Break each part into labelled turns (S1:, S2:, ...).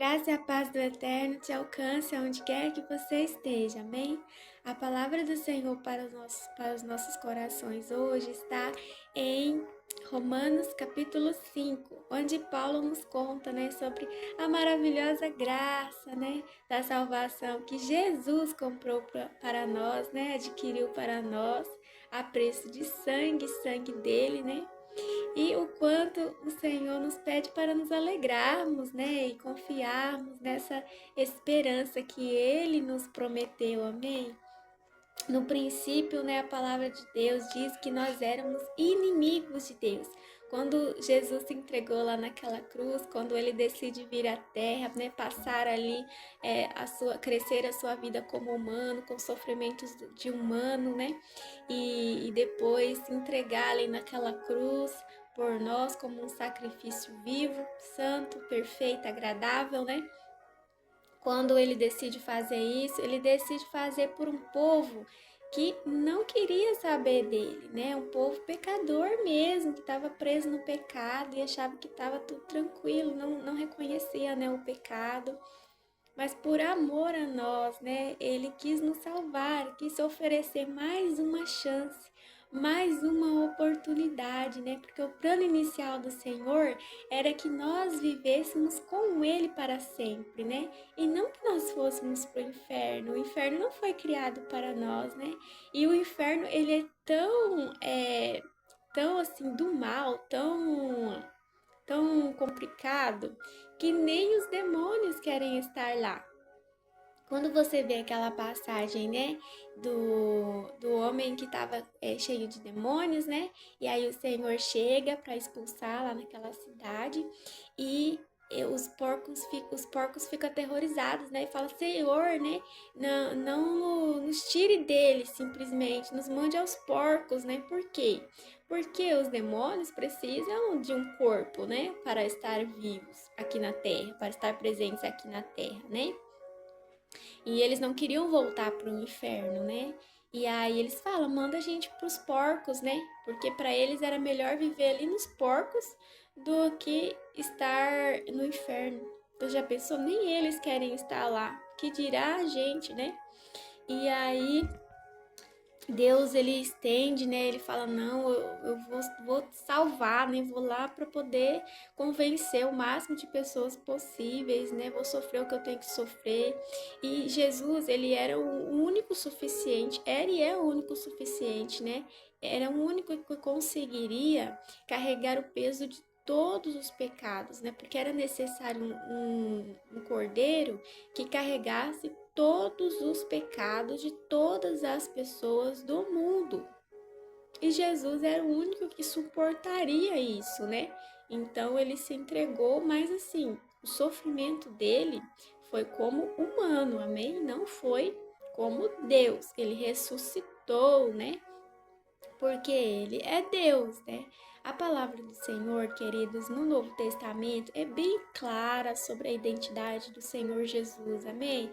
S1: Graça e a paz do Eterno te alcance aonde quer que você esteja, amém? A palavra do Senhor para os nossos corações hoje está em Romanos capítulo 5, onde Paulo nos conta, sobre a maravilhosa graça, da salvação que Jesus comprou para nós, adquiriu para nós a preço de sangue dele, E o quanto o Senhor nos pede para nos alegrarmos, e confiarmos nessa esperança que Ele nos prometeu, amém? No princípio, a palavra de Deus diz que nós éramos inimigos de Deus. Quando Jesus se entregou lá naquela cruz, quando ele decide vir à terra, passar ali, crescer a sua vida como humano, com sofrimentos de humano, e depois se entregar ali naquela cruz por nós como um sacrifício vivo, santo, perfeito, agradável, Quando ele decide fazer isso, ele decide fazer por um povo que não queria saber dele, Um povo pecador mesmo, que estava preso no pecado e achava que estava tudo tranquilo, não reconhecia, o pecado. Mas por amor a nós, Ele quis nos salvar, quis oferecer mais uma chance, mais uma oportunidade, Porque o plano inicial do Senhor era que nós vivêssemos com Ele para sempre, E não que nós fôssemos para o inferno. O inferno não foi criado para nós, E o inferno, ele é tão assim, do mal, tão complicado, que nem os demônios querem estar lá. Quando você vê aquela passagem, do homem que estava cheio de demônios, E aí o Senhor chega para expulsar lá naquela cidade e os porcos ficam aterrorizados, E fala: Senhor, não nos tire dele simplesmente, nos mande aos porcos, Por quê? Porque os demônios precisam de um corpo, para estar vivos aqui na terra, para estar presentes aqui na terra, E eles não queriam voltar para o inferno, E aí eles falam: manda a gente para os porcos, Porque para eles era melhor viver ali nos porcos do que estar no inferno. Então já pensou? Nem eles querem estar lá. Que dirá a gente, E aí Deus, ele estende, Ele fala: não, eu vou salvar, Vou lá para poder convencer o máximo de pessoas possíveis, Vou sofrer o que eu tenho que sofrer. E Jesus, ele era o único suficiente, era e é o único suficiente, Era o único que conseguiria carregar o peso de todos os pecados, Porque era necessário um cordeiro que carregasse todos os pecados de todas as pessoas do mundo. E Jesus era o único que suportaria isso, Então ele se entregou, mas assim, o sofrimento dele foi como humano, amém? Não foi como Deus. Ele ressuscitou, Porque ele é Deus, A palavra do Senhor, queridos, no Novo Testamento é bem clara sobre a identidade do Senhor Jesus, amém?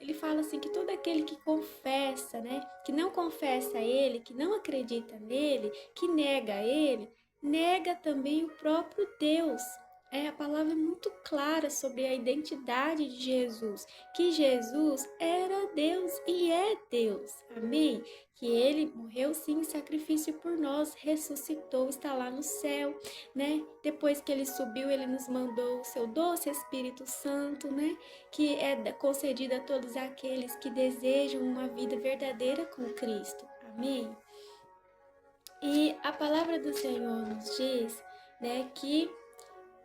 S1: Ele fala assim que todo aquele que confessa, que não confessa Ele, que não acredita nele, que nega Ele, nega também o próprio Deus. A palavra é muito clara sobre a identidade de Jesus, que Jesus era Deus e é Deus, amém? Que ele morreu sim em sacrifício por nós, ressuscitou, está lá no céu, Depois que ele subiu, ele nos mandou o seu doce Espírito Santo, Que é concedido a todos aqueles que desejam uma vida verdadeira com Cristo, amém? E a palavra do Senhor nos diz, que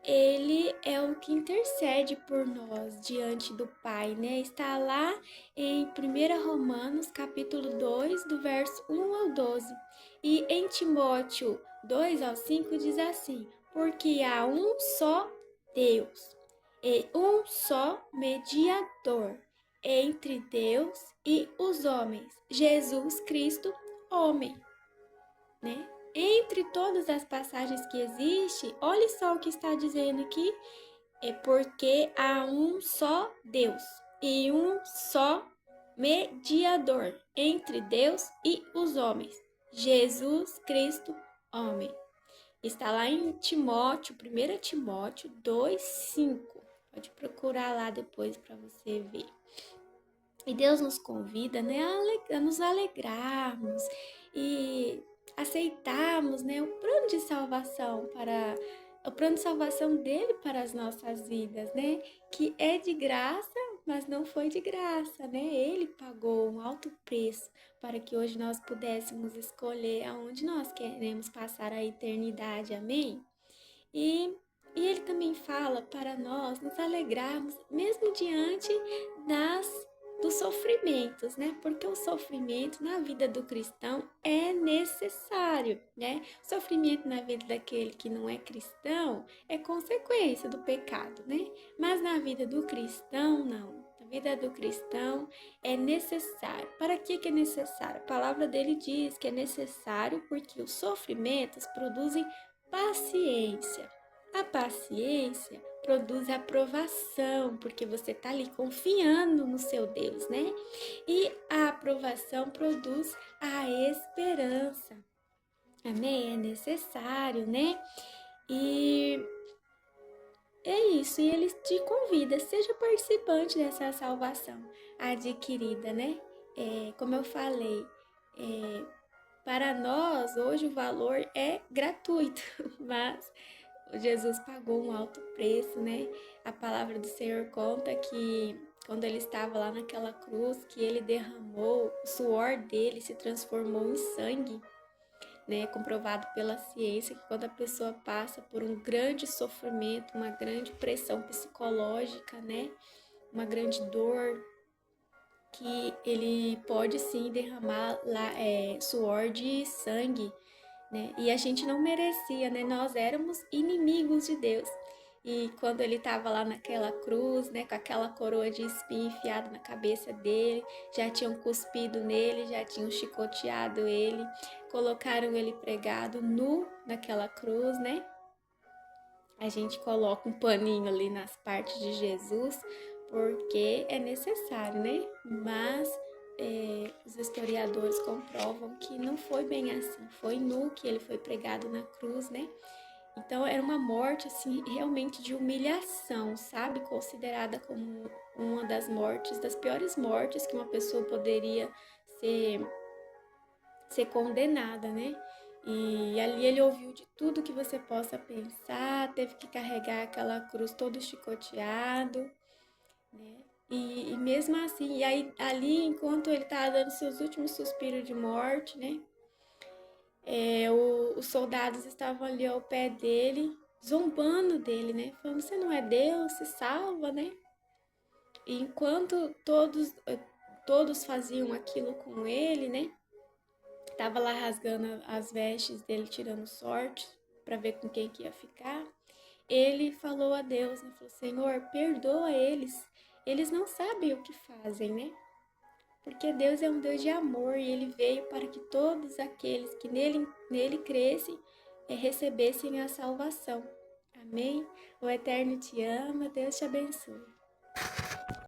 S1: ele é o que intercede por nós diante do Pai, Está lá em 1 Romanos, capítulo 2, do verso 1 ao 12. E em Timóteo 2 ao 5 diz assim: porque há um só Deus e um só mediador entre Deus e os homens, Jesus Cristo, homem, Entre todas as passagens que existem, olha só o que está dizendo aqui. É porque há um só Deus e um só mediador entre Deus e os homens, Jesus Cristo, homem. Está lá em Timóteo, 1 Timóteo 2:5. Pode procurar lá depois para você ver. E Deus nos convida, né, a nos alegrarmos e aceitarmos, né, o plano de salvação dele para as nossas vidas, né, que é de graça, mas não foi de graça, né? Ele pagou um alto preço para que hoje nós pudéssemos escolher aonde nós queremos passar a eternidade, amém? E, e ele também fala para nós nos alegrarmos, mesmo diante dos sofrimentos, né? Porque o sofrimento na vida do cristão é necessário, né? O sofrimento na vida daquele que não é cristão é consequência do pecado, né? Mas na vida do cristão, não. Na vida do cristão é necessário. Para que é necessário? A palavra dele diz que é necessário porque os sofrimentos produzem paciência. A paciência produz aprovação, porque você está ali confiando no seu Deus, né? E a aprovação produz a esperança. Amém? É necessário, né? E é isso, e ele te convida, seja participante dessa salvação adquirida, né? Como eu falei, para nós, hoje o valor é gratuito, mas Jesus pagou um alto preço, né? A palavra do Senhor conta que quando ele estava lá naquela cruz, que ele derramou, o suor dele se transformou em sangue, né? Comprovado pela ciência que quando a pessoa passa por um grande sofrimento, uma grande pressão psicológica, né? Uma grande dor, que ele pode sim derramar lá, suor de sangue, né? E a gente não merecia, né? Nós éramos inimigos de Deus. E quando ele estava lá naquela cruz, né, com aquela coroa de espinho enfiada na cabeça dele, já tinham cuspido nele, já tinham chicoteado ele, colocaram ele pregado nu naquela cruz, né? A gente coloca um paninho ali nas partes de Jesus, porque é necessário, né? Mas os historiadores comprovam que não foi bem assim, foi nu que ele foi pregado na cruz, né? Então era uma morte assim realmente de humilhação, sabe? Considerada como uma das mortes, das piores mortes que uma pessoa poderia ser condenada, né? E ali ele ouviu de tudo que você possa pensar, teve que carregar aquela cruz todo chicoteado, né? E mesmo assim, e aí ali enquanto ele estava dando seus últimos suspiros de morte, né? Os soldados estavam ali ao pé dele, zombando dele, né? Falando, você não é Deus, se salva, né? E enquanto todos faziam aquilo com ele, né? Tava lá rasgando as vestes dele, tirando sorte para ver com quem que ia ficar. Ele falou a Deus, né? Falou, Senhor, perdoa eles. Eles não sabem o que fazem, né? Porque Deus é um Deus de amor e ele veio para que todos aqueles que nele crescem recebessem a salvação. Amém? O Eterno te ama, Deus te abençoe.